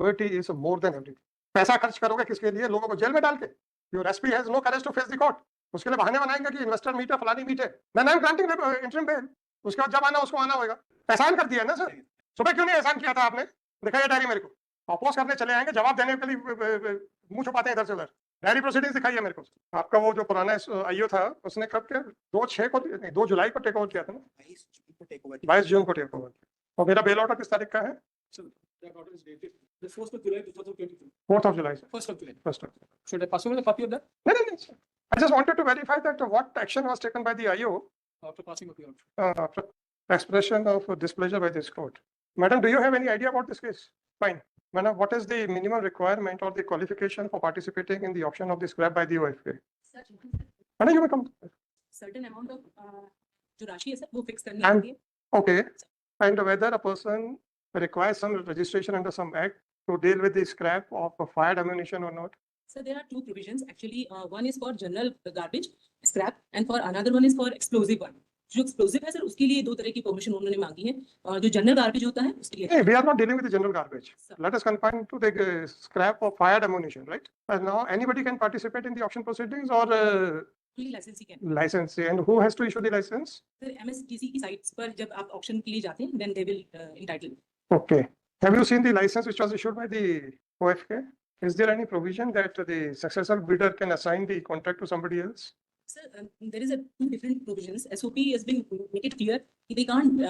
Poverty is more than everything. पैसा खर्च करोगे किसके लिए? लोगों को जेल में डाल के. Your SP has no courage to face the court. उसके लिए बहाने बनाएंगे कि इन्वेस्टर मीट है, फलानी मीट है. Then I am granting interim bail. उसके बाद जब आना उसको आना होगा. एहसान कर दिया ना सर. सुबह क्यों नहीं एहसान किया था आपने? दिखाइए डायरी मेरे को. अपोज करने चले आएंगे, जवाब देने के लिए मुंह छुपाते हैं इधर से उधर. डायरी प्रोसीडिंग्स दिखाइए मेरे को. आपका वो जो पुराना आईओ था उसने कब क्या 2 जुलाई को टेक ओवर किया था ना. 22 जून को टेक ओवर किया. और मेरा बेल ऑर्डर किस तारीख का है? That order is dated the 1st of July 2022. 4th of July. 1st of July. 1st of July. Should I pass over the copy of that? No. I just wanted to verify that what action was taken by the IO After passing of the order. after expression of displeasure by this court. Madam, do you have any idea about this case? Fine. Madam, what is the minimum requirement or the qualification for participating in the auction of the scrap by the OFK? Madam, you may come. Certain amount of जो राशि है sir वो fix करनी And- होती है. Okay. And whether a person requires some registration under some act to deal with the scrap of fired ammunition or not? So there are two provisions actually. One is for general garbage scrap and for another one is for explosive one. जो explosive है sir उसके लिए दो तरह की permission उन्होंने मांगी है और जो जनरल गार्बेज होता है उसके लिए. Hey, we are not dealing with the general garbage. Sir. Let us confine to the scrap of fired ammunition, right? And now anybody can participate in the auction proceedings or Only licensee can. license. And who has to issue the license? Sir MSTC की sites पर जब आप auction के लिए जाते हैं then they will entitle. Okay. Have you seen the license which was issued by the OFK? Is there any provision that the successful bidder can assign the contract to somebody else? Sir, there is two different provisions. SOP has been made it clear that they can't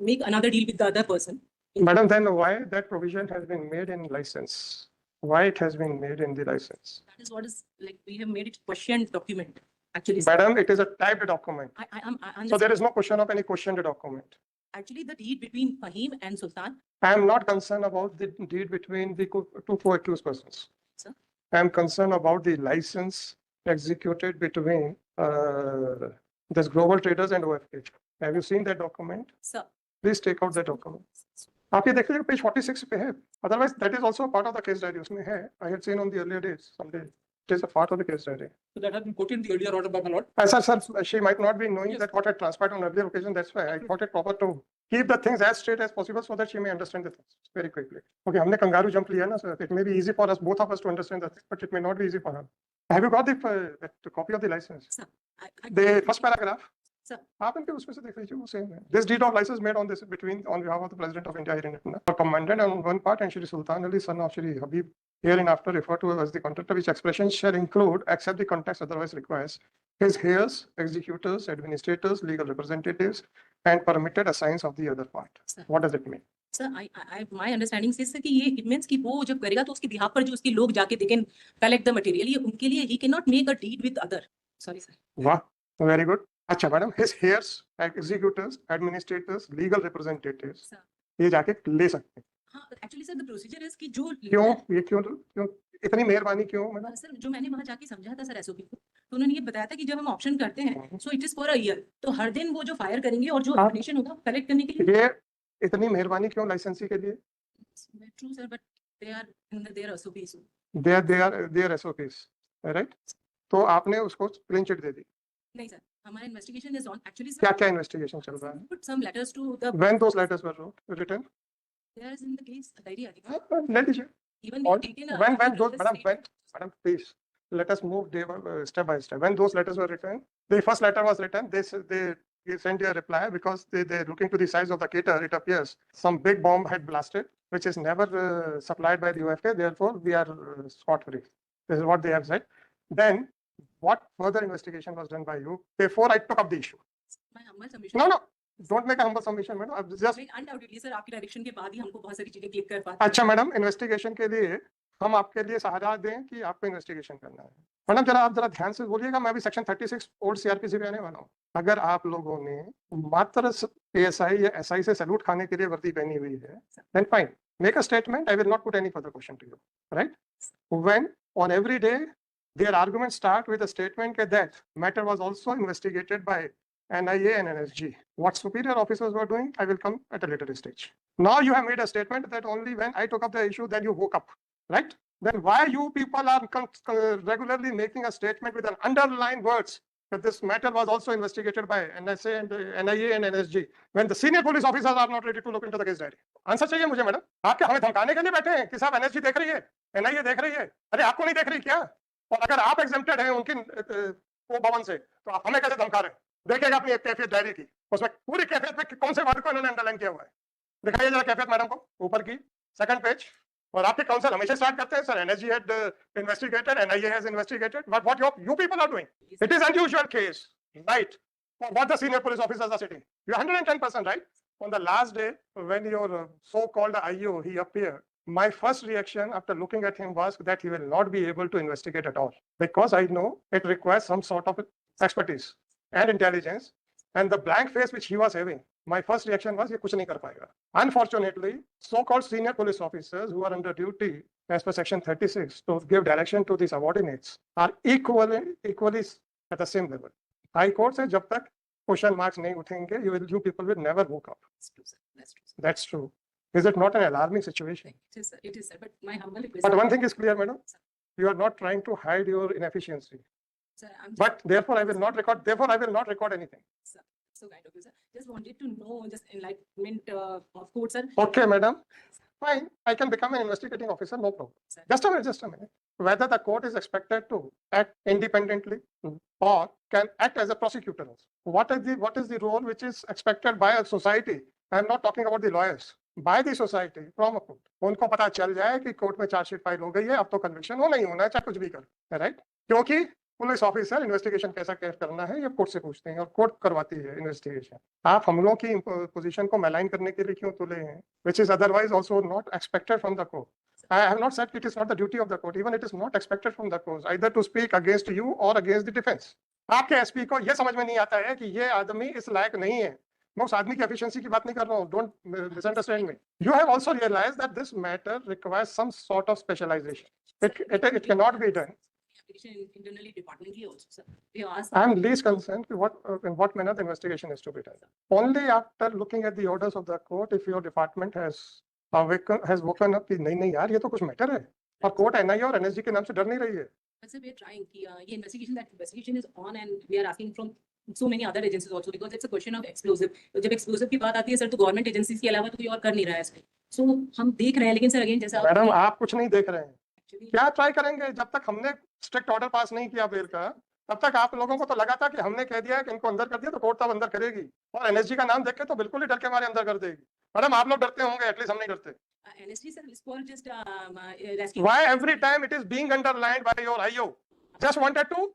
make another deal with the other person. Madam, then why that provision has been made in license? Why it has been made in the license? That is what is like we have made it questioned document actually. Sir. Madam, it is a typed document. I understand. So there is no question of any questioned document. Actually the deed between Fahim and Sultan. I am not concerned about the deed between the two co-accused persons. Sir? I am concerned about the license executed between this Global Traders and OFK. Have you seen that document? Sir. Please take out that document. आप ये देख लीजिए page 46 पे है. Otherwise, that is also a part of the case diary. उसमें है. I had seen on the earlier days. Someday it is a part of the case diary. So that has been quoted in the earlier order by my lord. Sir, she might not be knowing Yes. that what had transpired on earlier occasion. That's why I thought it proper to keep the things as straight as possible so that she may understand the things very quickly. Okay, हमने kangaroo jump लिया ना sir. It may be easy for us, both of us, to understand the things, but it may not be easy for her. Have you got the copy of the license? Sir. The first paragraph. Sir. आप इनके उसमें से देख लीजिए वो same है. This deed of license made on this between on behalf of the President of India here in India, commanded on one part and Shri Sultan Ali, son of Shri Habib, hereinafter referred to as the contractor, which expression shall include, except the context otherwise requires, his heirs, executors, administrators, legal representatives, and permitted assigns of the other part. Sir. What does it mean? Sir, my understanding is कि ये it means कि वो जब करेगा तो उसके behalf पर जो उसके लोग जाके they can collect the material. ये उनके लिए he cannot make a deed with other. Sorry sir. Wow, very good. अच्छा madam, his heirs, executors, administrators, legal representatives, Sir. ये जाके ले सकते हैं. हाँ, actually sir the procedure is कि जो क्यों? ये क्यों इतनी मेहरबानी क्यों मैडम? सर जो मैंने वहाँ जाके समझा था सर एसओपी को तो उन्होंने ये बताया था कि जब हम ऑप्शन करते हैं so it is for a year तो हर दिन वो जो फायर करेंगे और जो हाँ। इन्फॉर्मेशन होगा कलेक्ट करने के लिए ये इतनी मेहरबानी क्यों लाइसेंसी के लिए? True sir but they are in their SOPs their SOPs, right? तो आपने उसको क्लीन चिट दे दी. नहीं सर हमारा इन्वेस्टिगेशन इज ऑन एक्चुअली क्या सर क्या इन्वेस्टिगेशन चल रहा है? Put some letters to the When those letters were written? There is in the case diary I Let me check. Even All- when those madam please let us move step by step. When those letters were written, the first letter was written. They sent a reply because they're looking to the size of the crater. It appears some big bomb had blasted, which is never supplied by the UFK. Therefore, we are scot free. This is what they have said. Then, what further investigation was done by you before I took up the issue? My humble submission No. Don't make a humble submission, madam. Just undoubtedly sir आपके direction के बाद ही हमको बहुत सारी चीजें click कर पाते हैं अच्छा मैडम, इन्वेस्टिगेशन के लिए हम आपके लिए सहारा दें कि आपको इन्वेस्टिगेशन करना है. मैडम जरा आप जरा ध्यान से बोलिएगा. मैं अभी सेक्शन 36 ओल्ड सीआरपीसी पे आने वाला हूँ. अगर आप लोगों ने मात्र एएसआई या एसआई से सैल्यूट खाने के लिए वर्दी पहनी हुई है, then fine, make a statement. I will not put any further question to you, right? When on every day their arguments start with a statement that matter was also investigated by NIA and NSG. What superior officers were doing, I will come at a later stage. Now you have made a statement that only when I took up the issue, then you woke up, right? Then why you people are regularly making a statement with an underlined words that this matter was also investigated by NSA and NIA and NSG when the senior police officers are not ready to look into the case diary? Answer चाहिए मुझे madam. आप क्या हमें धमकाने के लिए बैठे हैं कि साहब NSG देख रही है, NIA देख रही है? अरे आपको नहीं देख रही क्या? और अगर आप एग्जेम्प्टेड हैं उनकी वो भवन से, तो आप हमें कैसे धमका रहे हैं? देखिएगा अपनी एक कैफियत डायरी की, उसमें पूरी कैफियत में कौन से वर्ड को इन्होंने अंडरलाइन किया हुआ है। दिखाइए जरा कैफियत मैडम को, ऊपर की सेकंड पेज। और आपके काउंसिल हमेशा स्टार्ट करते हैं sir NSG had investigated, NIA has investigated, but what you people are doing, it is unusual case, right? For what the senior police officers are sitting, you are 110% right. On the last day when your so-called IO he appeared, my first reaction after looking at him was that he will not be able to investigate at all, because I know it requires some sort of expertise and intelligence, and the blank face which he was having, my first reaction was ये कुछ नहीं कर पाएगा. Unfortunately, so-called senior police officers who are under duty as per section 36 to give direction to the subordinates are equally at the same level. High court से जब तक question marks नहीं उठेंगे, you people will never woke up. That's true, sir. That's true, sir. That's true. Is it not an alarming situation? It is, sir. It is, sir. But my humble request. But one thing is clear, madam. You are not trying to hide your inefficiency. Sir, I'm But therefore, I will not record. Therefore, I will not record anything. Sir, so kind of you, sir. Just wanted to know, just enlightenment of court, sir. Okay, madam. Fine. I can become an investigating officer. No problem. Sir. Just a minute. Just a minute. Whether the court is expected to act independently or can act as a prosecutor also. What is the role which is expected by a society? I am not talking about the lawyers. By the society from a court. उनको पता चल जाए कि court में chargesheet file हो गई है, अब तो कन्विक्शन होना ही होना है, चाहे कुछ भी कर, राइट? क्योंकि पुलिस ऑफिसर इन्वेस्टिगेशन कैसा करना है ये कोर्ट से पूछते हैं और कोर्ट करवाती है इन्वेस्टिगेशन. आप हम लोगों की पोजीशन को मैलाइन करने के लिए क्यों तुले हैं? Which is otherwise also not expected from the court. I have not said it is not the duty of the court. Even it is not expected from the court either to speak against you or against the defense. आपके SP को ये समझ में नहीं आता है कि ये आदमी इस लायक नहीं है. मैं उस आदमी की एफिशिएंसी की बात नहीं कर रहा हूँ. Don't misunderstand me. You have also realized that this matter requires some sort of specialization. It cannot be done. Application internally departmentally also, sir. We asked. I am least concerned in what manner the investigation is to be done. Only after looking at the orders of the court, if your department has woken up कि नहीं यार ये तो कुछ matter है और court NIA और NSG के नाम से डर नहीं रही है. But sir, we are trying. ये investigation is on, and we are asking from so many other agencies also, because it's a question of explosive. तो जब explosive की बात आती है सर, तो गवर्नमेंट एजेंसीज के अलावा तो कोई और कर नहीं रहा है इसमें. So हम देख रहे हैं, लेकिन सर अगेन जैसा मैडम आप कुछ नहीं देख रहे हैं. actually क्या ट्राई करेंगे? जब तक हमने स्ट्रिक्ट ऑर्डर पास नहीं किया बेल का, तब तक आप लोगों को तो लगा था कि हमने कह दिया है कि इनको अंदर कर दिया तो कोर्ट तब अंदर करेगी, और NSG का नाम देख के तो बिल्कुल ही डर के हमारे अंदर कर देगी. मैडम आप लोग डरते होंगे, एटलीस्ट हम नहीं डरते. NSG sir is for just rescue. Why every time it is being underlined by your IO? Just wanted to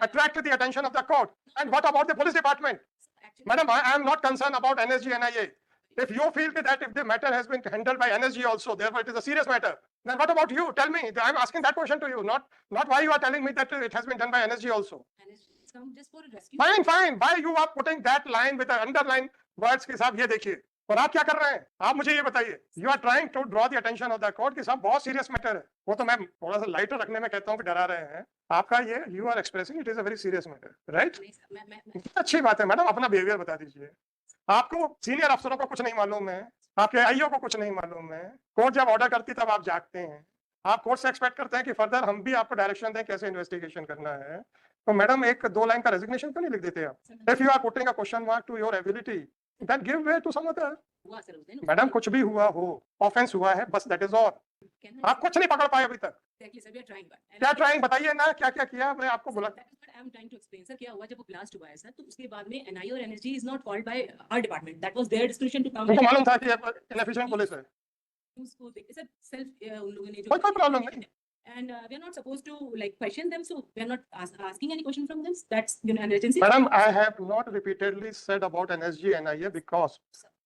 attract the attention of the court. And what about the police department? Actually, Madam, I am not concerned about NSG NIA. If you feel that if the matter has been handled by NSG also, therefore it is a serious matter, then what about you? Tell me. I am asking that question to you, not why you are telling me that it has been done by NSG also. NSG has come just for rescue. Fine. Why you are putting that line with the underline words के साथ ये देखिए. और आप क्या कर रहे हैं? आप मुझे ये बताइए. You are trying to draw the attention of the court कि साहब बहुत serious matter है. वो तो मैं थोड़ा सा लाइटर रखने में कहता हूँ कि डरा रहे हैं. आपका ये you are expressing it is a very serious matter, right? नहीं सर, मैं अच्छी बात है मैडम, अपना बिहेवियर बता दीजिए. आपको सीनियर अफसरों को कुछ नहीं मालूम है, आपके आईओ को कुछ नहीं मालूम है. कोर्ट जब ऑर्डर करती तब आप जागते हैं. आप कोर्ट से एक्सपेक्ट करते हैं कि फर्दर हम भी आपको डायरेक्शन दें कैसे इन्वेस्टिगेशन करना है. तो मैडम एक 2 लाइन का रेजिग्नेशन क्यों नहीं लिख देते आप? If you are putting a question mark to your ability, then give way to some other. हुआ सर उस दिन. मैडम कुछ भी हुआ हो, ऑफेंस हुआ है, बस दैट इज ऑल. Can आप कुछ नहीं पकड़ पाए अभी तक. exactly sir, we are trying, but क्या ट्राइंग बताइए ना, क्या किया? मैं आपको बोला. That is what I am trying to explain, sir. क्या हुआ जब वो blast हुआ है सर, तो उसके बाद में NIA और NSG is not called by our department. That was their discretion to come. उनको मालूम था कि इनएफिशिएंट पुलिस है. उसको देख सर self उन लोगों ने कोई प्रॉब्लम नहीं. and we are not supposed to like question them, so we are not asking any question from them. That's an agency. Madam, I have not repeatedly said about NSG NIA because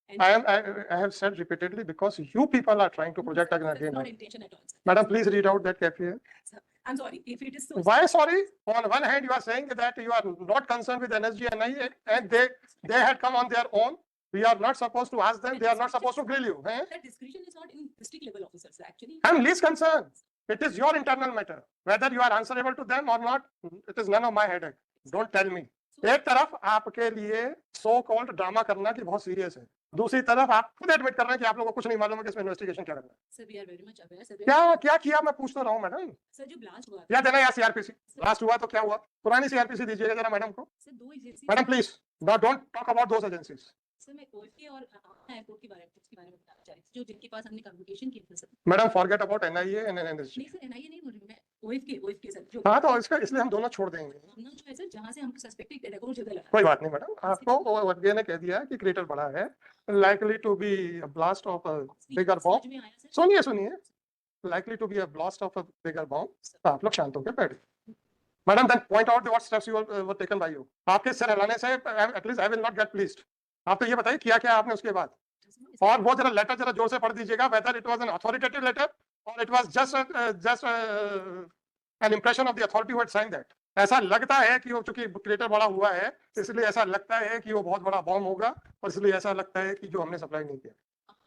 And I have said repeatedly because you people are trying to project that's against not me. intention at all, sir. Madam, please read out that cafe. Sir, I'm sorry if it is so. Why sorry? On one hand, you are saying that you are not concerned with NSG NIA and they had come on their own. We are not supposed to ask them. They are not supposed to grill you. Eh? That discretion is not in district level officers, sir. Actually, I'm least concerned. It is your internal matter. Whether you are answerable to them or not, it is none of my headache. Don't tell me. एक तरफ आपके लिए so called drama करना कि बहुत serious है, दूसरी तरफ आप खुद एडमिट कर रहे हैं कि आप लोगों को कुछ नहीं मालूम है कि इसमें इन्वेस्टिगेशन क्या करना है। Sir we are very much aware sir. क्या क्या किया मैं पूछ तो रहा हूँ मैडम। सर जो ब्लास्ट हुआ या देना या सीआरपीसी लास्ट हुआ तो क्या हुआ, पुरानी सीआरपीसी दीजिएगा जरा मैडम को। सर दो agency madam please don't talk about those agencies. Sir मैं ओएफके और एयरपोर्ट के बारे में बताना चाह रही थी जो जिनके पास हमने कम्युनिकेशन किया था sir. Madam forget about NIA and NSG. नहीं सर एनआईए नहीं बोल रही हूँ मैं, ओएफके सर जो हाँ तो इसका इसलिए हम दोनों छोड़ देंगे। हमने जो है सर जहाँ से हमको सस्पेक्टेड अटैकर जगह लगा। कोई बात नहीं मैडम, आपको ओएफके ने कह दिया कि क्रेटर बड़ा है, likely to be a blast of a bigger bomb. समझ में आया सर? सुनिए सुनिए, likely to be a blast of a bigger bomb। तो आप लोग शांत होकर बैठिए। Madam then point out what steps you were taken by you. आपके सिर हिलाने से at least I will not get pleased. आप तो ये बताइए क्या क्या आपने उसके बाद, और वो जरा लेटर जरा जोर से पढ़ दीजिएगा, whether it was an authoritative letter और it was just an impression of the authority who had sign that. ऐसा लगता है कि वो चूंकि क्रेटर बड़ा हुआ है इसलिए ऐसा लगता है कि वो बहुत बड़ा बॉम्ब होगा, और इसलिए ऐसा लगता है कि जो हमने सप्लाई नहीं किया।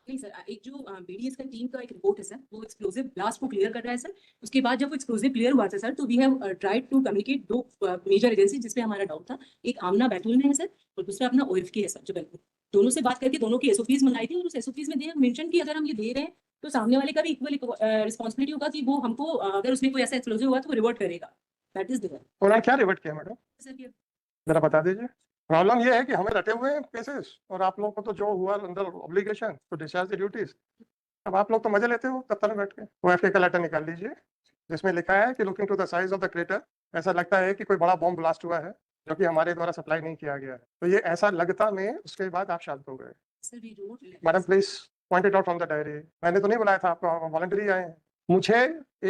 नहीं सर, एक जो बीडीएस का टीम का एक रिपोर्ट है सर, वो एक्सप्लोसिव ब्लास्ट को क्लियर कर रहा है सर। उसके बाद जब वो एक्सप्लोसिव क्लियर हुआ था सर, तो we have tried to communicate दो मेजर एजेंसी जिसपे हमारा डाउट था। एक आमना बैतूल में है सर, और दूसरा अपना ओएफके है सर जबलपुर। दोनों से बात करके दोनों की एसओपीज मंगाई थी, और उस एसओपीज में मेंशन की अगर हम ये दे रहे हैं तो सामने वाले का भी इक्वल रिस्पॉन्सिबिलिटी होगा कि वो हमको अगर उसमें कोई ऐसा एक्सप्लोसिव हुआ तो वो रिवर्ट करेगा। दैट इज द उन्होंने क्या रिवर्ट किया मैडम, सर। ये जरा बता दीजिए। प्रॉब्लम ये है कि हमें रटे हुए हैं केसेस, और आप लोगों को तो जो हुआ under obligation to discharge the duties. अब आप लोग तो मजे लेते हो दफ्तर में बैठ के। ओएफके का लेटर निकाल लीजिए जिसमें लिखा है कि looking to the size of the crater, ऐसा लगता है कि कोई बड़ा बॉम्ब ब्लास्ट हुआ है जो कि हमारे द्वारा सप्लाई नहीं किया गया है। तो ये ऐसा लगता में उसके बाद आप शांत हो गए। Sir we wrote madam please point it out from the diary. मैंने तो नहीं बुलाया था आपको, वॉलंटरी आए हैं। मुझे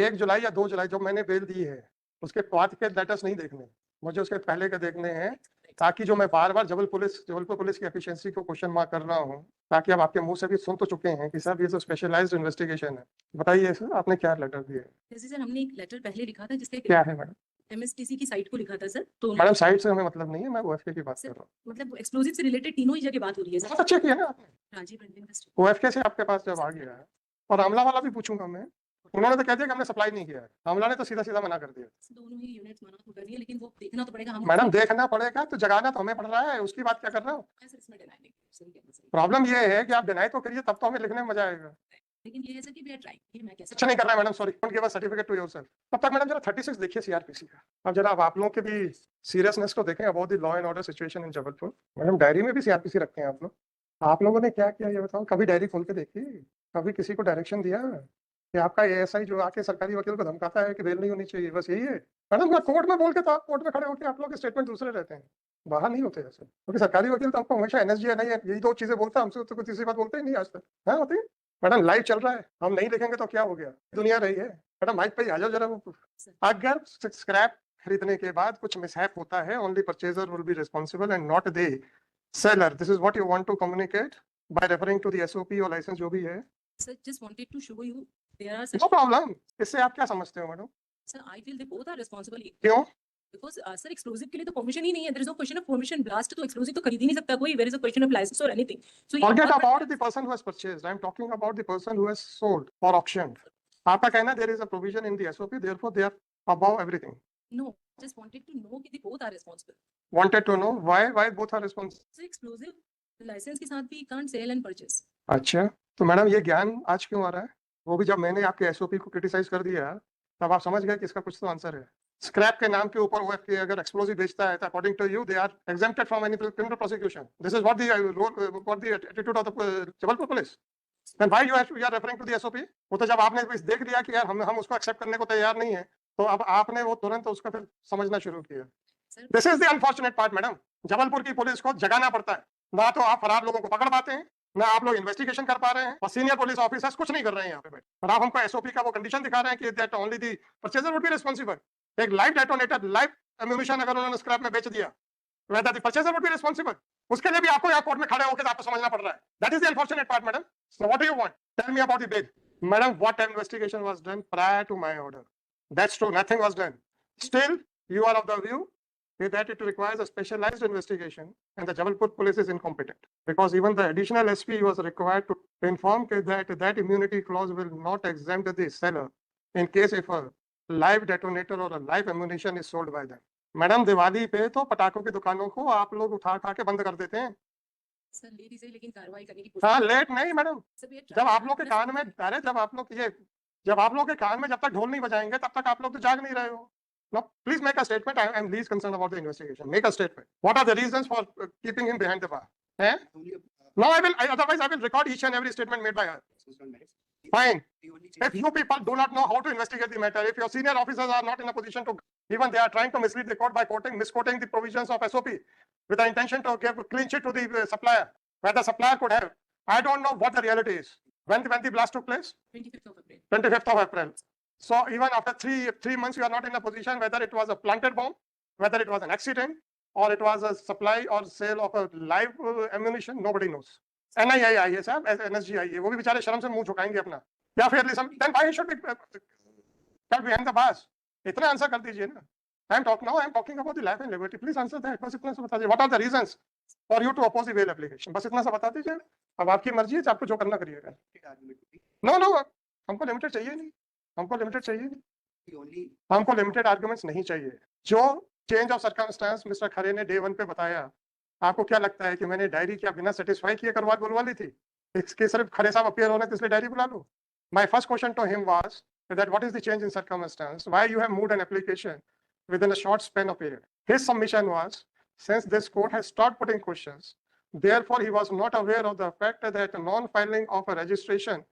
1 जुलाई या 2 जुलाई जो मैंने बेल दी है उसके बाद के लेटर्स नहीं देखने, मुझे उसके पहले के देखने हैं, ताकि जो मैं बार बार जबलपुर पुलिस की एफिशिएंसी को क्वेश्चन मार्क कर रहा हूँ, ताकि अब आपके मुंह से भी सुन तो चुके हैं कि सर ये तो स्पेशलाइज्ड इन्वेस्टिगेशन है। बताइए सर आपने क्या लेटर दिया है? जैसे सर हमने एक लेटर पहले लिखा था जिससे क्या है मैडम? एमएसटीसी की साइट को लिखा था सर। तो मैडम साइड से हमें मतलब नहीं है, मैं ओएफके की बात कर रहा हूँ। मतलब एक्सप्लोजिव से रिलेटेड तीनों ही जगह बात हो रही है सर। बहुत अच्छे किया ना आपने। राजीव रंजन इंडस्ट्री ओएफके से आपके पास जब आ गया है, और आमला वाला भी पूछूंगा मैं, उन्होंने तो कह दिया कि हमने सप्लाई नहीं किया है, आमला ने तो सीधा सीधा मना कर दिया। दोनों ही यूनिट्स मना तो कर रही है, लेकिन वो देखना तो पड़ेगा। हम मैडम देखना पड़ेगा तो जगाना तो हमें पड़ रहा है, उसकी बात क्या कर रहे हो? सर इसमें डिनाई नहीं कर सकते। प्रॉब्लम ये है कि आप डिनाई तो करिए, तब तो हमें लिखने में मजा आएगा। लेकिन ये है सर कि वी आर ट्राइंग, ये मैं कैसे अच्छा नहीं कर रहा है madam, sorry, don't give us certificate to yourself. तब तक मैडम जरा 36 देखिए सीआरपीसी का। अब जरा आप लोगों के भी सीरियसनेस को देखें about the law and order situation in Jabalpur. Madam diary में भी सीआरपीसी रखते हैं आप लोग, आप लोगों ने क्या किया ये बताओ? कभी डायरी खोल के देखी? कभी किसी को डायरेक्शन दिया कि आपका एएसआई जो आके सरकारी वकील को धमकाता है कि बेल नहीं होनी चाहिए, बस यही है? मैडम मैं कोर्ट में बोल के था, कोर्ट में खड़े होकर आप लोग के स्टेटमेंट दूसरे रहते हैं, बाहर नहीं होते ऐसे, क्योंकि सरकारी वकील तो आपको हमेशा एनएसजी नहीं है यही 2 चीजें बोलता है, हमसे तो कोई तीसरी बात बोलते ही नहीं आज तक है। होती मैडम लाइव चल रहा है, हम नहीं लिखेंगे तो क्या हो गया, दुनिया रही है। मैडम माइक पे आ जाओ जरा। वो अगर स्क्रैप खरीदने के बाद कुछ मिसहैप होता है, only purchaser will be responsible and not the seller. This is what you want to communicate by referring to the SOP और लाइसेंस जो भी है। Sir just wanted to show you there are no problem. इससे आप क्या समझते हो madam? Sir I feel they both are responsible. क्यों? बिकॉज़ सर एक्सप्लोसिव के लिए तो परमिशन ही नहीं है। There is no question of permission. Blast तो एक्सप्लोसिव तो खरीद ही नहीं सकता कोई। Where is a question of licence और anything. So Forget about the person who has purchased. I am talking about the person who has sold or auctioned. आपका कहना there is a provision in the SOP, therefore they are above everything. No, just wanted to know कि they both are responsible. Wanted to know why both are responsible. Sir explosive licence के साथ भी can't sell and purchase. अच्छा, तो madam ये ज्ञान आज क्यों आ रहा है? वो भी जब मैंने आपके एसओपी को क्रिटिसाइज कर दिया तब आप समझ गए कि इसका कुछ तो आंसर है। स्क्रैप के नाम के ऊपर ओएफके अगर एक्सप्लोसिव बेचता है तो according to you they are exempted from any criminal prosecution. This is what the attitude of the Jabalpur police. Then why you are referring to the SOP? वो तो जब आपने देख लिया कि यार हम उसको एक्सेप्ट करने को तैयार नहीं है, तो अब आपने वो तुरंत उसका फिर समझना शुरू किया। This is the unfortunate part madam. Jabalpur की पुलिस को जगाना पड़ता है, ना तो आप फरार लोगों को पकड़ पाते हैं, ना आप लोग इन्वेस्टिगेशन कर पा रहे हैं, और सीनियर पुलिस ऑफिसर्स कुछ नहीं कर रहे हैं यहाँ पे बैठ, और आप हमको एसओपी का वो कंडीशन दिखा रहे हैं कि that only the purchaser would be responsible. एक लाइव डेटोनेटर, लाइव एम्यूनिशन अगर उन्होंने स्क्रैप में बेच दिया, whether the purchaser would be responsible, उसके लिए भी आपको यहाँ कोर्ट में खड़े होकर आपको समझना पड़ रहा है। That is the unfortunate part, madam. So what do you want? Tell me about the bail. Madam, what investigation was done prior to my order? That's true, nothing was done. Still, you are of the view that it requires a specialized investigation and the Jabalpur police is incompetent. Because even the additional SP was required to inform that immunity clause will not exempt the seller in case if a live detonator or a live ammunition is sold by them. Madam Diwali पे तो पटाखों की दुकानों को आप लोग उठा के बंद कर देते हैं, सर लेट से लेकिन कार्रवाई करने की हाँ कोशिश लेट नहीं मैडम, सर, we are जब trying आप to लोग के address- कान में, अरे जब आप लोग के कान में जब तक ढोल नहीं बजाएंगे तब तक आप लोग तो जाग नहीं रहे हो. Now, please make a statement. I am least concerned about the investigation. Make a statement. What are the reasons for keeping him behind the bar? Eh? No, otherwise I will record each and every statement made by her. Fine. If you people do not know how to investigate the matter, if your senior officers are not in a position to, even they are trying to mislead the court by misquoting the provisions of SOP with the intention to give clean sheet to the supplier, where the supplier could have. I don't know what the reality is. When the blast took place? 25th of April. 25th of April. So even after three months, you are not in a position whether it was a planted bomb, whether it was an accident, or it was a supply or sale of a live ammunition. Nobody knows. NIA आई है साहब, NSG आई है, वो भी बेचारे शर्म से मुंह झुकाएंगे अपना. या फिर then why should be kept behind the bars? इतना आंसर कर दीजिए ना. I am talking about the life and liberty. Please answer that. बस इतना सा बता दीजिए. What are the reasons for you to oppose the bail application? बस इतना सा बता दीजिए. अब आपकी मर्जी है, आपको जो करना करिएगा. No, हमको लिमिटेड चाहिए नहीं. हमको लिमिटेड चाहिए नहीं. हमको लिमिटेड आर्गुमेंट्स नहीं चाहिए. जो चेंज ऑफ सर्कमस्टेंस मिस्टर खरे ने डे 1 पे बताया, आपको क्या लगता है कि मैंने डायरी क्या बिना सेटिस्फाई किए बुलवा ली थी? इसके सिर्फ खरे साहब अपीयर होने इसलिए डायरी बुला लो. My first question to him was that what is the change in circumstance? Why you have moved an application within a short span of period? His submission was, since this court has stopped putting questions, therefore he was not aware of the fact that non-filing of a registration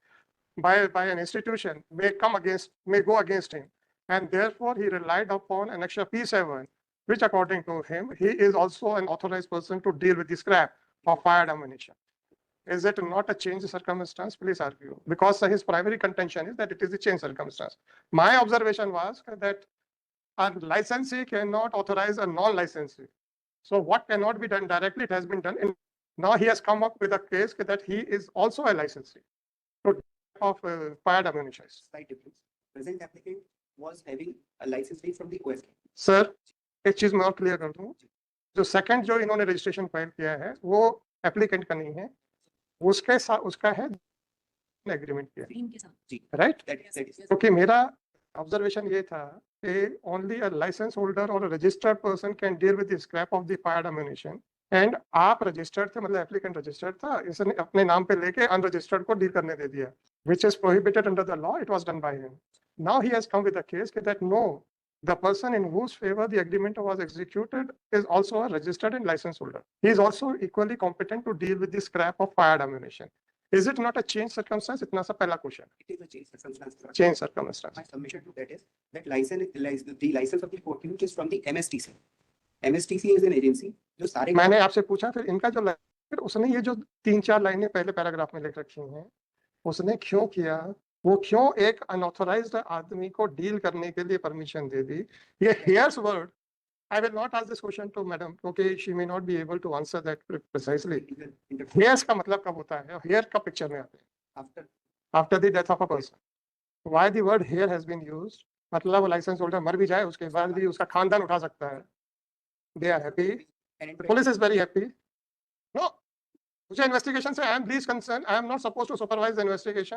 by an institution may go against him, and therefore he relied upon Annexure P7, which according to him, he is also an authorized person to deal with the scrap of fired ammunition. Is it not a change in circumstance? Please argue. Because his primary contention is that it is a change circumstance. My observation was that a licensee cannot authorize a non-licensee. So what cannot be done directly, it has been done. Now he has come up with a case that he is also a licensee of fired ammunition. Slight difference. Present applicant was having a license fee from the OSK. Sir एक चीज मैं और clear कर दूं, जो second जो इन्होंने registration file किया है वो एप्लीकेंट का नहीं है, उसके साथ उसका है एग्रीमेंट किया, Green के साथ. राइट? Yes, yes. क्योंकि मेरा ऑब्जर्वेशन ये था कि ओनली अ लाइसेंस होल्डर और registered person can deal with the scrap of the fired ammunition, and आप रजिस्टर्ड थे, मतलब एप्लीकेंट रजिस्टर्ड था, इसने अपने नाम पे लेके अनरजिस्टर्ड को डील करने दे दिया, which is prohibited under the law. It was done by him. Now he has come with a case that no, the person in whose favor the agreement was executed is also a registered and license holder. He is also equally competent to deal with the scrap of fired ammunition. Is it not a change circumstance? इतना सा पहला question. It is a change circumstance. Change circumstance. My submission to that is that the license of the court is from the MSTC. MSTC is an agency जो सारे मैंने आपसे पूछा फिर इनका जो फिर उसने ये जो 3-4 लाइनें पहले पैराग्राफ में लिख रखी हैं, उसने क्यों किया, वो क्यों एक अनऑथराइज्ड आदमी को डील करने के लिए परमिशन दे दी? ये hairs word. I will not ask this question to madam, okay, she may not be able to answer that precisely. Hairs का मतलब कब होता है? Hair का picture में आते हैं. After the death of a person. Why the word hair has been used? मतलब वो लाइसेंस होल्डर मर भी जाए उसके बाद भी उसका खानदान उठा सकता है. They are happy. The police is very happy. No, मुझे इन्वेस्टिगेशन से I am least concerned. I am not supposed to supervise the investigation.